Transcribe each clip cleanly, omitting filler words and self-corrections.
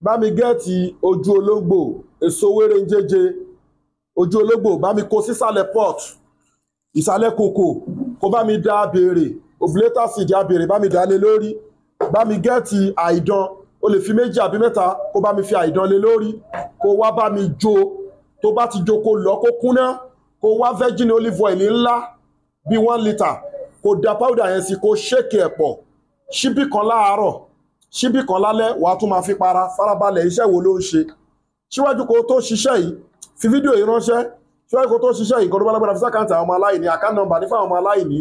bá mi gẹ́ẹ̀tì ojú ológbò èso wéré ń jẹ́jẹ́ ojú ológbò bá mi kó sísàlẹ̀ pot ìsàlẹ̀ kòkò kó bá mi dá abèrè ovulator seed abèrè bá mi dá lé lórí bá mi gẹ́ẹ̀tì àìdán o lè fi 2 àbí 3 kó bá mi fi àìdán lé lórí kó wá bá mi jó tó bá ti jó kó lọ kó kúnná kó wá virgin olive oil ńlá bí 1 litre kó da powder yẹn sí kó ṣéèkì ẹ̀ pọ̀ ṣíbí kan láàárọ̀ ṣíbí kan lálẹ́ wàá tún máa fi para farabalẹ̀ iṣẹ́ wo ló ń ṣe síwájú kó tó ṣiṣẹ́ yìí fi fídíò yìí ránṣẹ́ síwájú kó tó ṣiṣẹ́ yìí kọ́dọ̀ balagbada fi sákàǹtì àwọn ọmọ aláìní account number ní fáwọn ọmọ aláìní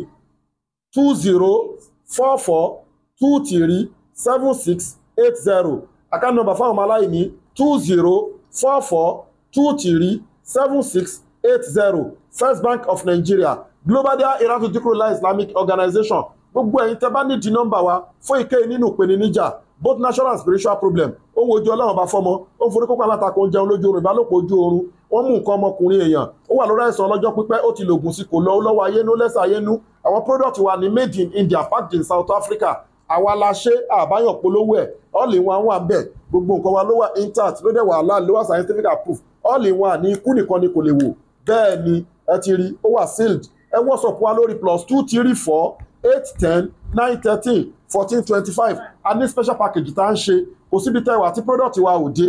2044237680 account number fáwọn ọmọ aláìní 2044237680 First Bank of Nigeria Global Dahiratu Dhikrlahi Islamic Organization gbogbo ẹ̀yin tẹ́ bá nídìí nọ́mbà wa fún ìkéyìí nínú ìpèníjà both natural and spiritual problem ó wo ojú ọlọ́run bá fọ́mọ ó ń forí kókó alátakò ń jẹun lójú oorun ìbálòpọ̀ ojú oorun wọ́n mú nǹkan ọmọkùnrin èèyàn ó wà lórí àìsàn ọlọ́jọ́ pípẹ́ ó ti lògùn sí kò lọ lọ́wọ́ ayénú lẹ́sẹ̀ ayénú àwọn product wa ní made in India packed in South Africa àwa la ṣe àbáyọ̀ polówó ẹ̀ all in one wà ń bẹ̀ gbogbo nǹkan wa ló wà intact ló dẹ̀ wà halal ló wà scientific proof all in one ní ikú nìkan ni kò lè wò bẹ́ẹ̀ ni ẹ ti rí ó wà sealed ẹ WhatsApp wa lórí +234 810 913 1425 a ní special package tá ń ṣe kò síbi tẹ́wà tí product wa ò dé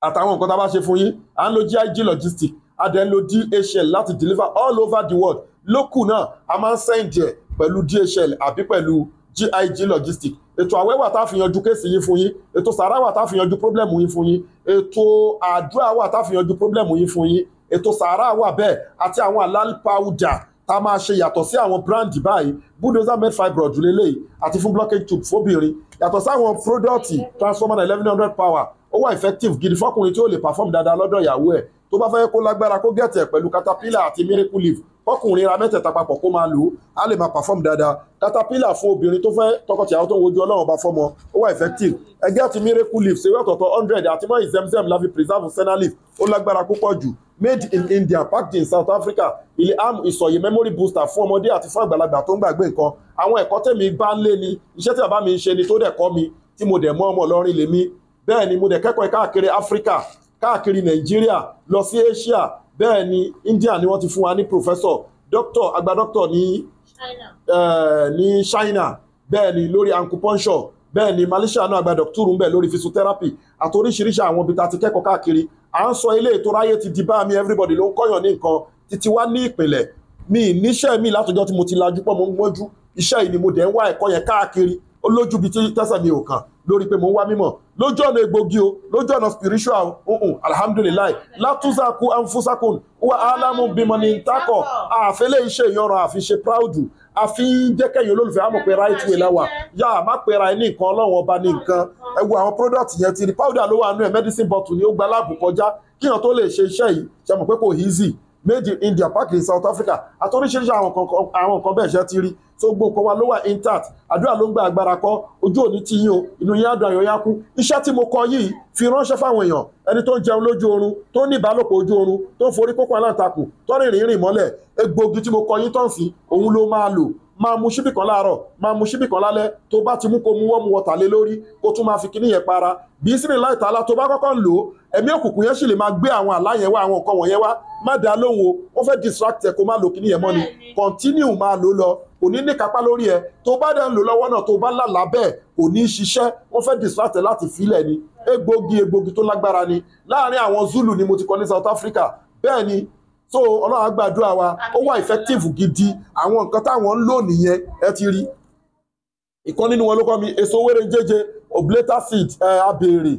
àtàwọn nǹkan tá a bá ṣe fún yín à ń lo GIG logistics a dẹ̀ ń lo DHL láti deliver all over the world lókù náà a máa ń send ẹ̀ pẹ̀lú DHL àbí pẹ̀lú GIG logistics ètò àwẹ̀ wà tá a fi yanjú kéèsì yín fún yín ètò sàrà wà tá a fi yanjú problem yín fún yín ètò àdúrà wà tá a fi yanjú problem yín fún yín ètò sàrà wà bẹ́ẹ̀ àti àwọn halal powder tá a máa ṣe yàtọ̀ sí àwọn brand báyìí bulldozer made fibroid lélẹ́yìí àti fún blockage tube fóbìnrin yàtọ̀ sáwọn product transformer 1100 power ó wà effective gidi fọkùnrin tí ó lè perform dáadáa lọ́dọ̀ ìyàwó ẹ̀ tó bá fẹ́ kó lágbára kó gẹ̀tẹ̀ pẹ̀lú caterpillar àti miracle leaf fọkùnrin ra mẹ́tẹ̀ẹ̀ta papọ̀ kó máa lò ó á lè máa perform dáadáa caterpillar fún obìnrin tó fẹ́ tọkọtìyàwó tó ń wojú ọlọ́run bá fọ́mọ ó wà effective ẹgẹ́ àti miracle leaf ṣe wọ́tọ̀ọ̀tọ̀ 100 àti mọ́ ìzẹ́mzẹ́m la fi preserve senna leaf ó lágbára púpọ̀ jù made in India packed in South Africa ilé am ìsọ̀yè memory booster fún ọmọdé àti fún àgbàlagbà tó ń gbàgbé nǹkan àwọn ẹ̀kọ́ tèmi bá ń lé ni iṣẹ́ tí bàbá mi ń ṣe ni tó dẹ̀ kọ́ mi tí mo dẹ̀ mọ́ ọmọ lọ́rin lèmi bẹ́ẹ̀ ni mo dẹ̀ kẹ́kọ̀ọ́ káàkiri Africa káàkiri Nàìjíríà lọ sí Asia bẹ́ẹ̀ ni India ni wọ́n ti fún wa ní professor doctor àgbà doctor ní China bẹ́ẹ̀ ni lórí acupuncture bẹ́ẹ̀ ni Malaysia náà àgbà doctor ń bẹ lórí physiotherapy àti oríṣiríṣi àwọn ibi tá a ti kẹ́kọ̀ọ́ káàkiri à ń sọ ilé ètò ráyé ti di bá mi everybody ló ń kọ́yàn ní nǹkan títí wá ní ìpìlẹ̀ mi níṣẹ́ mi látọjọ́ tí mo ti lajú pọ̀ mo ń mọ́jú iṣẹ́ yìí ni mo dẹ̀ ń wá ẹ̀kọ́ yẹn káàkiri ó lójú bí tẹ́sẹ̀ mi ò kàn lórí pé mo ń wá mímọ̀ lójú ọ̀nà egbògi o lójú ọ̀nà spiritual alhamdulilayi látúnṣàkú anfusakun wa alamu bimani ntakọ àfẹlẹ́ iṣẹ́ ìyanran àfi ṣe proud àfi jẹ́kẹ̀yìn olólùfẹ́ àmọ̀ pé right way láwà yá má pera ẹ ní nǹkan ọlọ́run ọba ní nǹkan ẹ wo àwọn product yẹn ti rí powder ló wà nú ẹ medicine bottle ni ó gba láàbù kọjá kíyàn tó lè ṣe iṣẹ́ yìí ṣe mọ̀ pé kò easy made in India packed in South Africa àtọ́ríṣiríṣi àwọn nǹkan bẹ́ẹ̀ ṣe ti rí tó gbó nǹkan wa ló wà intact àdúrà ló ń gba agbára kọ́ ojú òní ti yín o inú yín àdùn àyọ̀ yá kú iṣẹ́ tí mo kọ yìí fi ránṣẹ́ fáwọn èèyàn ẹni tó ń jẹun lójú oorun tó ní ìbálòpọ̀ ojú oorun tó ń forí kókó aláǹtakùn tó rìn mọ́lẹ̀ egbògi tí mo kọ yín tán sí òun ló máa lò máa mu ṣíbì kan láàárọ̀ máa mu ṣíbì kan lálẹ́ tó bá ti mú kó mu warm water lé lórí kó tún máa fi kíní yẹn para bí sínú láì tààlà tó bá kọ́kọ́ ń lò ó ẹ̀mí òkùnkùn yẹn sì lè máa gbé àwọn àlá yẹn wá àwọn nǹkan wọ̀nyẹn wá má dá lóhùn o ó fẹ́ distract ẹ kó má lo kíní yẹn mọ́ ni continue máa lò lọ kò ní kápá lórí ẹ tó bá dẹ̀ ń lò lọ́wọ́ náà tó bá lálàá bẹ́ẹ̀ kò ní ṣiṣẹ́ wọ́n fẹ́ distract ẹ láti filẹ̀ ni egbògi tó lágbára ni láàárín àwọn Zulu ni mo ti kọ́ ní South Africa bẹ́ẹ̀ ni so ọlọ́run á gbàdúrà wa ó wà effective gidi àwọn nǹkan táwọn ń lò nìyẹn ẹ ti rí ìkan nínú wọn ló kọ́ mi èso wéré jẹ́jẹ́ oblata seed abèrè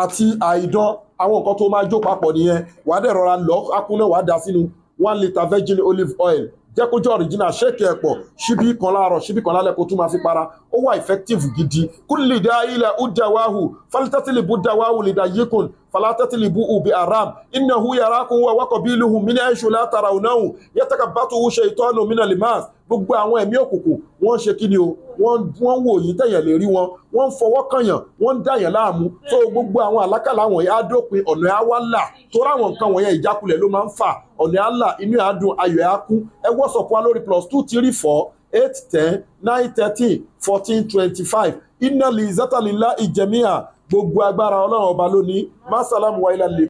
àti àìdán àwọn nǹkan tó máa jó papọ̀ nìyẹn wàá dẹ̀ rọra lọ akúnná wàá dà sínú 1 litre virgin olive oil jẹ́ kó jẹ́ original ṣéèkì ẹ̀ pọ̀ ṣíbí kan láàárọ̀ ṣíbí kan lálẹ́ kó tún máa fi para ó wà effective gidi kulli da'ila udawahu falitatilibu dawahu lidayikun falatatilibu bi aram innahu yarakum wa qabiluhu min aishu la tarawnahu yatakabbatu shaytanu min alimas gbogbo àwọn ẹ̀mí òkùnkùn wọ́n ṣe kí ni o wọ́n wò yín tẹ̀yàn lè rí wọn wọ́n ń fọwọ́ kànyàn wọ́n ń dàyàn láàmú tó gbogbo àwọn àlákàlà wọ̀nyí á dópin ọ̀nà á wá là tó ráwọn nǹkan wọ̀nyẹn ìjákulẹ̀ ló máa ń fà ọ̀nà á là inú á dùn ayọ̀ á kú ẹ WhatsApp wa lórí +234 810 913 1425 inna li zata lillahi jami'a gbogbo agbára ọlọ́run ọba lónìí. Má sàlámù wa ilà lè